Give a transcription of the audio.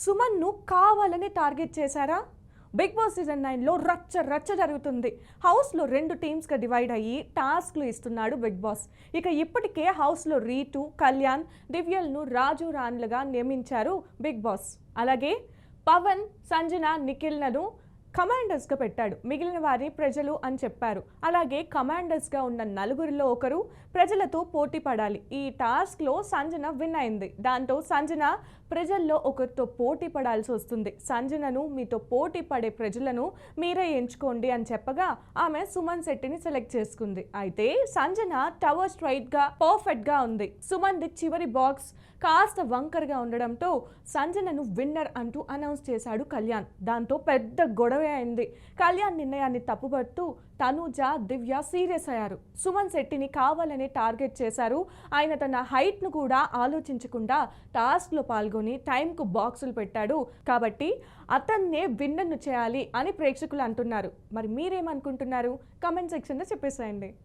సుమన్ను కావాలని టార్గెట్ చేశారా? Big boss season 9లో రచ్చ రచ్చ జరుగుతుంది. హౌస్లో 2 టీమ్స్గా డివైడ్ అయ్యి టాస్క్లు ఇస్తున్నాడు బిగ్ బాస్. ఇక ఇప్పటికే హౌస్లో రీతు, కళ్యాణ్, దివ్యల్ను రాజు రాణులుగా నియమించారు బిగ్ బాస్. అలాగే పవన్, సంజన, నిఖిల్లను కమాండర్స్గా పెట్టాడు. మిగిలిన వారి ప్రజలు అని చెప్పారు. అలాగే కమాండర్స్గా ఉన్న నలుగురిలో ఒకరు ప్రజలతో పోటీ పడాలి. ఈ టాస్క్లో సంజన విన్ అయింది. దాంతో సంజన ప్రజల్లో ఒకరితో పోటీ పడాల్సి వస్తుంది. సంజనను మీతో పోటీ పడే ప్రజలను మీరే ఎంచుకోండి అని చెప్పగా ఆమె సుమన్ శెట్టిని సెలెక్ట్ చేసుకుంది. అయితే సంజన టవర్ స్ట్రైట్గా పర్ఫెక్ట్గా ఉంది. సుమన్ది చివరి బాక్స్ కాస్త వంకరగా ఉండడంతో సంజనను విన్నర్ అంటూ అనౌన్స్ చేశాడు కళ్యాణ్. దాంతో పెద్ద గొడవే అయింది. కళ్యాణ్ నిర్ణయాన్ని తప్పుపడుతూ తనూజ, దివ్య సీరియస్ అయ్యారు. సుమన్ శెట్టిని కావాలని టార్గెట్ చేశారు. ఆయన తన హైట్ను కూడా ఆలోచించకుండా టాస్క్లో పాల్గొని టైంకు బాక్సులు పెట్టాడు. కాబట్టి అతన్నే విన్నర్ను చేయాలి అని ప్రేక్షకులు అంటున్నారు. మరి మీరేమనుకుంటున్నారు? కామెంట్ సెక్షన్లో చెప్పేసేయండి.